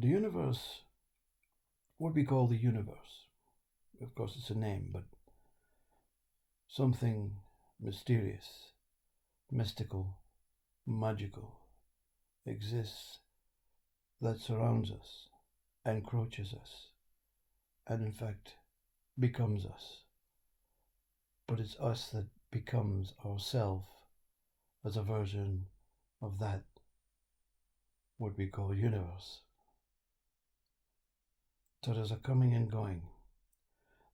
The universe, what we call the universe, of course it's a name, but something mysterious, mystical, magical exists that surrounds us, encroaches us, and in fact becomes us. But it's us that becomes ourself as a version of that what we call universe. So there's a coming and going.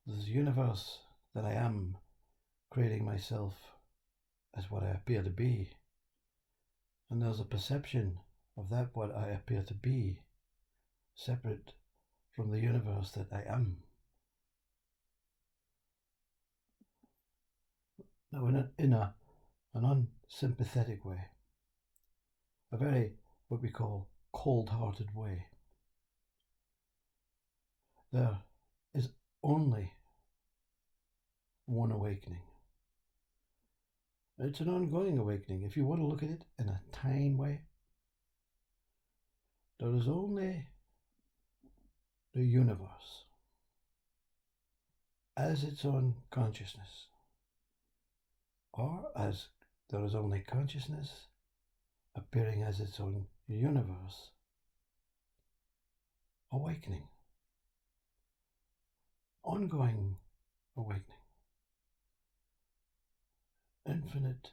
There's a universe that I am, creating myself as what I appear to be. And there's a perception of that what I appear to be, separate from the universe that I am. Now in an unsympathetic way, a very what we call cold-hearted way, there is only one awakening. It's an ongoing awakening. If you want to look at it in a time way, there is only the universe as its own consciousness, or as there is only consciousness appearing as its own universe, awakening, ongoing awakening, infinite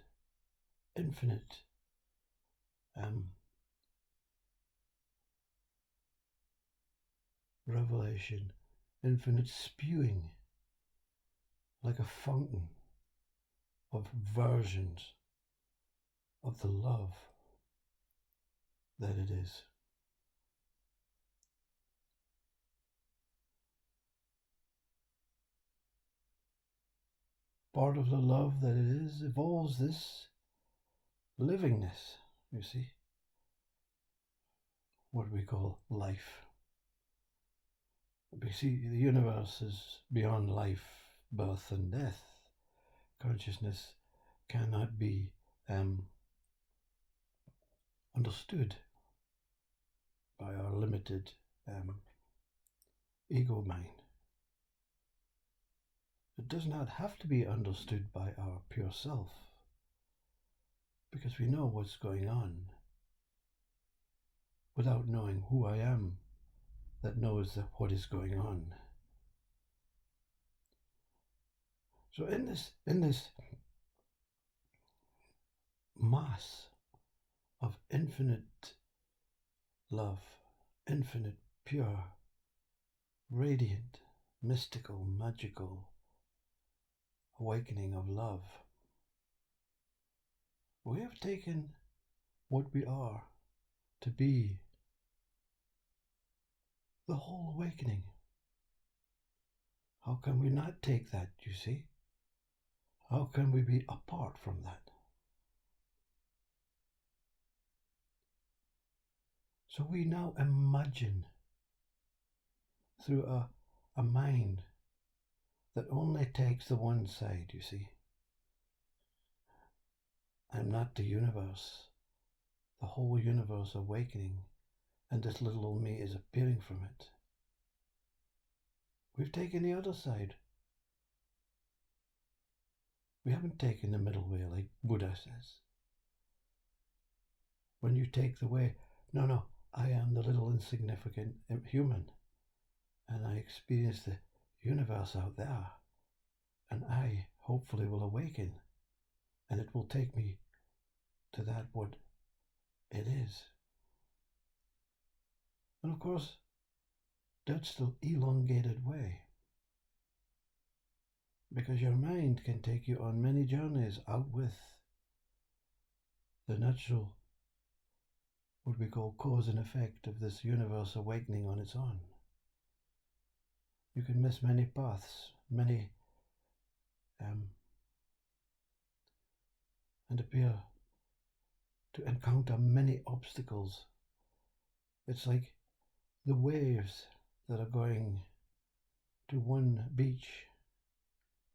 revelation, infinite spewing, like a fountain of versions of the love that it is. Part of the love that it is evolves this livingness, you see, what we call life. You see, the universe is beyond life, birth and death. Consciousness cannot be understood by our limited ego mind. It does not have to be understood by our pure self, because we know what's going on without knowing who I am that knows what is going on. So in this mass of infinite love, infinite, pure, radiant, mystical, magical awakening of love, we have taken what we are to be the whole awakening. How can we not take that, you see? How can we be apart from that? So we now imagine through a mind that only takes the one side, you see. I'm not the universe, the whole universe awakening, and this little old me is appearing from it. We've taken the other side. We haven't taken the middle way like Buddha says. When you take the way, no, I am the little insignificant human, and I experience the universe out there, and I hopefully will awaken, and it will take me to that what it is. And of course, that's the elongated way, because your mind can take you on many journeys out with the natural, what we call cause and effect of this universe awakening on its own. You can miss many paths, many and appear to encounter many obstacles. It's like the waves that are going to one beach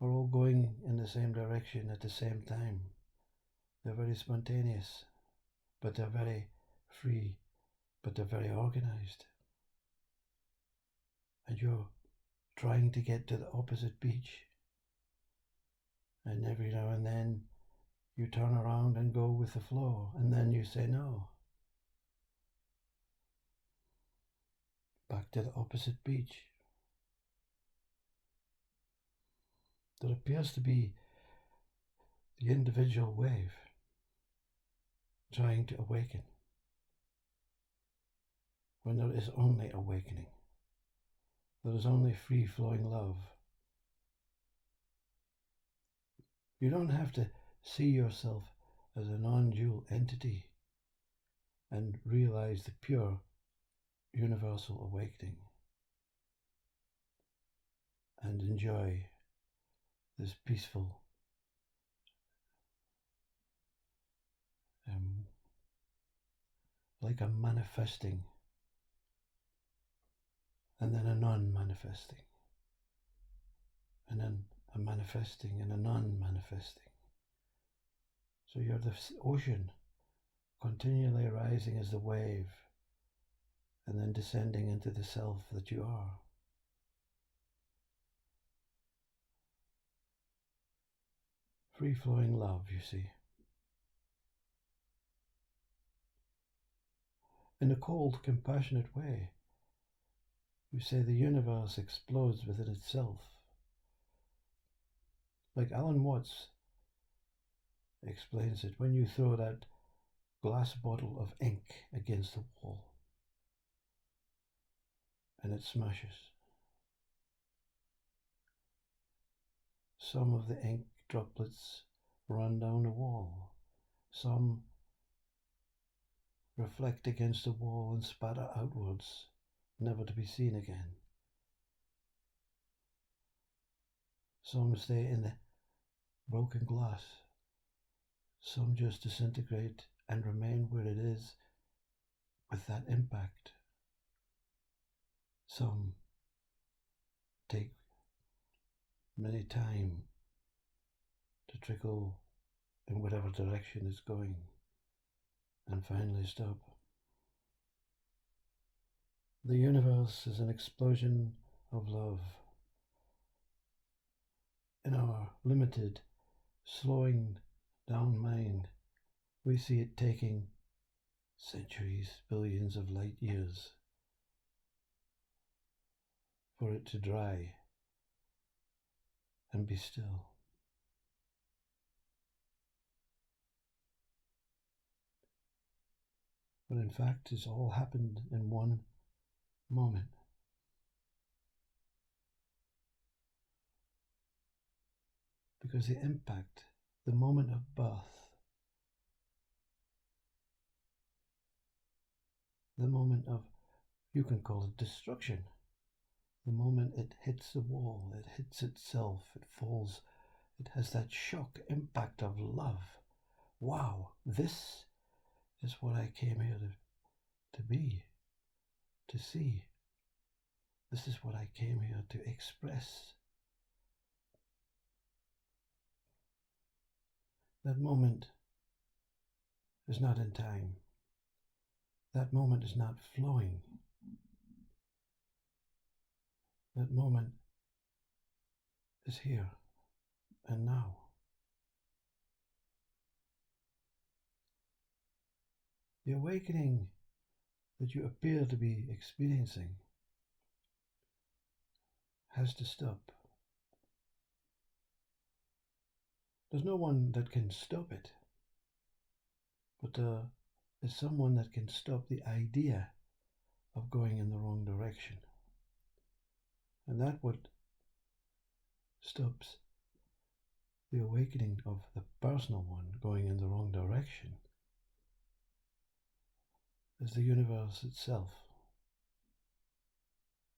are all going in the same direction at the same time. They're very spontaneous, but they're very free, but they're very organized. and you're trying to get to the opposite beach, and every now and then you turn around and go with the flow, and then you say no. Back to the opposite beach. There appears to be the individual wave trying to awaken, when there is only awakening. There is only free-flowing love. You don't have to see yourself as a non-dual entity and realize the pure universal awakening and enjoy this peaceful like a manifesting and then a non-manifesting and then a manifesting and a non-manifesting. So you're the ocean continually rising as the wave and then descending into the self that you are. Free-flowing love, you see. In a cold, compassionate way, you say the universe explodes within itself. Like Alan Watts explains it, when you throw that glass bottle of ink against the wall and it smashes. Some of the ink droplets run down the wall. Some reflect against the wall and spatter outwards, never to be seen again. Some stay in the broken glass. Some just disintegrate and remain where it is with that impact. Some take many time to trickle in whatever direction it's going and finally stop. The universe is an explosion of love. In our limited, slowing down mind, we see it taking centuries, billions of light years for it to dry and be still. But in fact, it's all happened in one moment. Because the impact, the moment of birth, the moment of, you can call it destruction, the moment it hits the wall, it hits itself, it falls, it has that shock impact of love. Wow, this is what I came here to be, to see. This is what I came here to express. That moment is not in time. That moment is not flowing. That moment is here and now. The awakening that you appear to be experiencing has to stop. There's no one that can stop it, but there is someone that can stop the idea of going in the wrong direction. And that what stops the awakening of the personal one going in the wrong direction is the universe itself,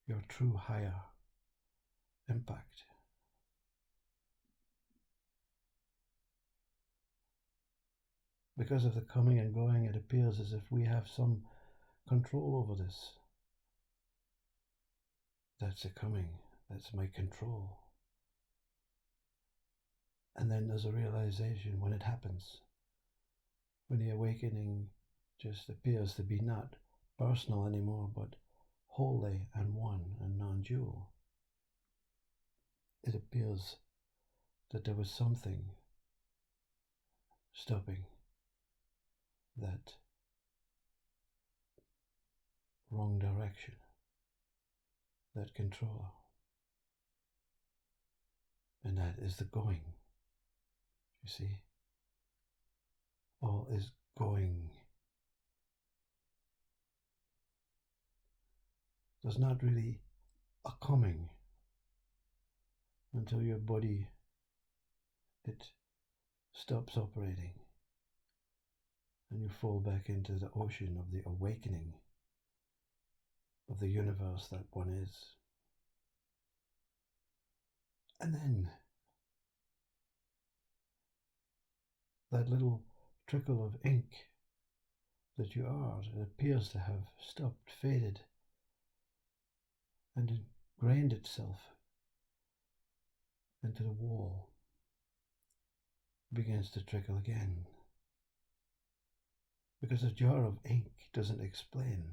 your true higher impact. Because of the coming and going, it appears as if we have some control over this. That's a coming, that's my control. And then there's a realization when it happens, when the awakening just appears to be not personal anymore, but wholly and one and non-dual. It appears that there was something stopping that wrong direction, that control, and that is the going. You see, all is going. There's not really a coming until your body, it stops operating and you fall back into the ocean of the awakening of the universe that one is. And then that little trickle of ink that you are, it appears to have stopped, faded, and ingrained itself into the wall, begins to trickle again. Because a jar of ink doesn't explain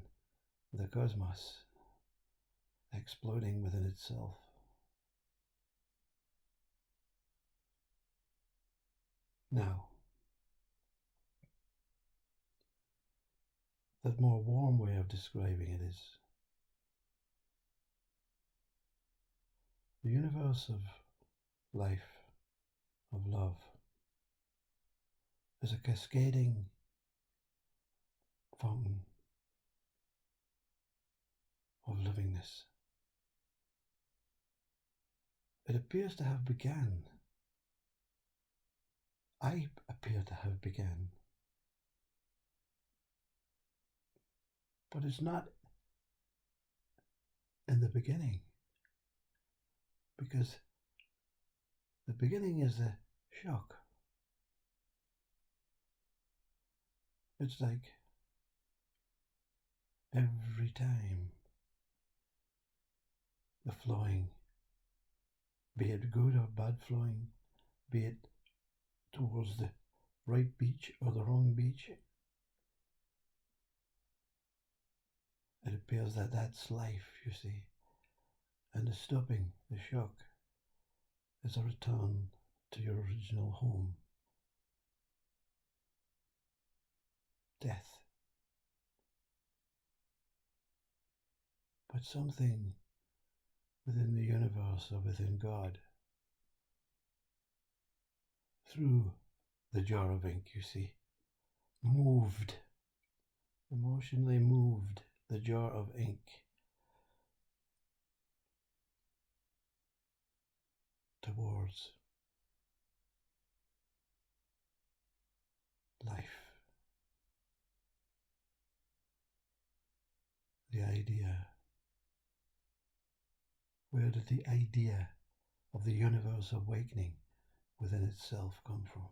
the cosmos exploding within itself. Now, the more warm way of describing it is the universe of life, of love, is a cascading fountain of livingness. It appears to have begun. I appear to have begun. But it's not in the beginning, because the beginning is a shock. It's like every time the flowing, be it good or bad flowing, be it towards the right beach or the wrong beach, it appears that that's life, you see. And the stopping, the shock, is a return to your original home. Death. But something within the universe or within God, through the jar of ink, you see, moved, emotionally moved the jar of ink towards life. The idea. Where did the idea of the universe awakening within itself come from?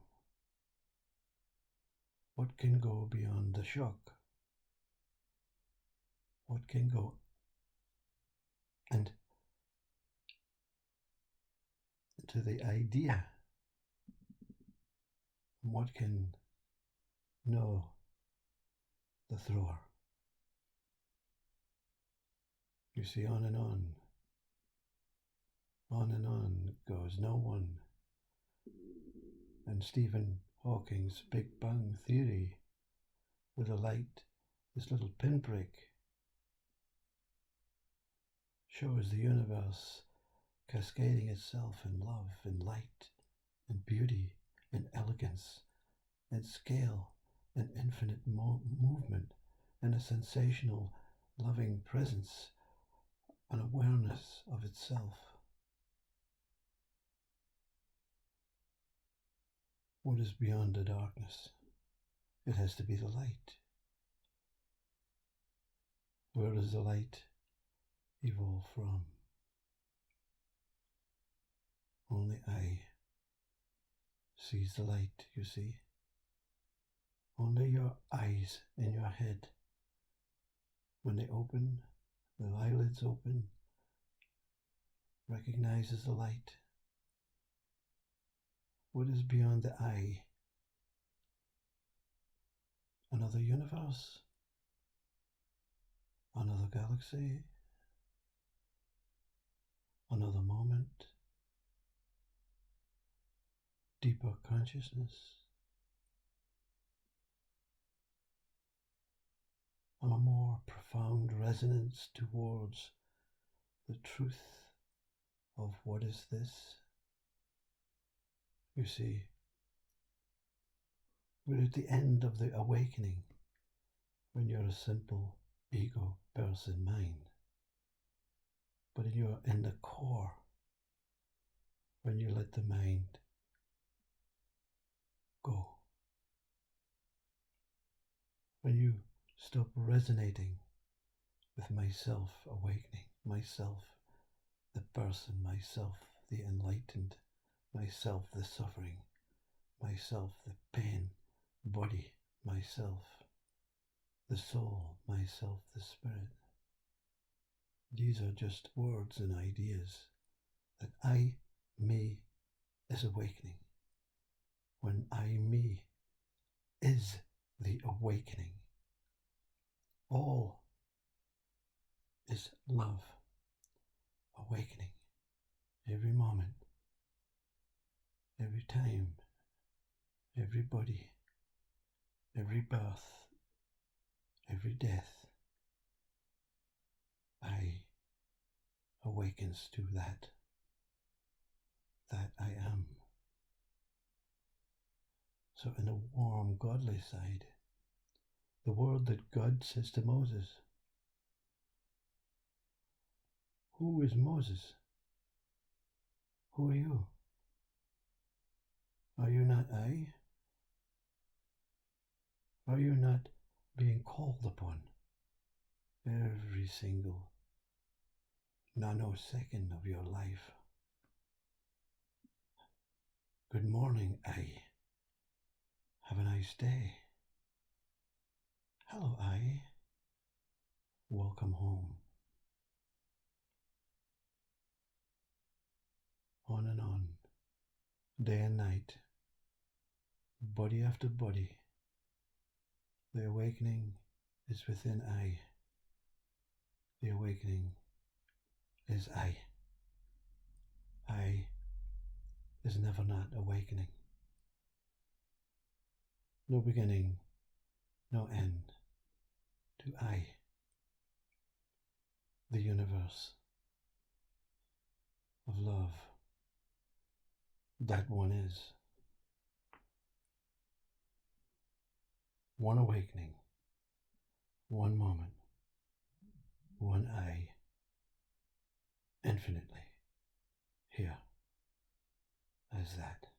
What can go beyond the shock? What can go and to the idea? What can know the thrower? You see, on and on it goes. No one. And Stephen Hawking's Big Bang Theory, with a light, this little pinprick, shows the universe cascading itself in love, in light, in beauty, in elegance, in scale, in infinite movement, in a sensational, loving presence, an awareness of itself. What is beyond the darkness? It has to be the light. Where does the light evolve from? Only I sees the light, you see. Only your eyes in your head, when they open, the eyelids open, recognizes the light. What is beyond the eye? Another universe? Another galaxy? another moment, deeper consciousness, and a more profound resonance towards the truth of what is this. You see, we're at the end of the awakening when you're a simple ego person mind, but you're in the core when you let the mind go. When you stop resonating with myself awakening, myself the person, myself the enlightened, myself the suffering, myself the pain, body, myself the soul, myself the spirit. These are just words and ideas that I, me, is awakening. When I, me, is the awakening, all is love, awakening, every moment, every time, every body, every birth, every death, I awakens to that I am. So in a warm, godly side, the word that God says to Moses, who is Moses? Who are you? Are you not I? Are you not being called upon every single nanosecond of your life? Good morning, I. Have a nice day. Hello, I. Welcome home. On and on, day and night, body after body. The awakening is within I. The awakening is I. I is never not awakening. No beginning, no end to I, the universe of love. That one is. One awakening, one moment, one I, infinitely here as that.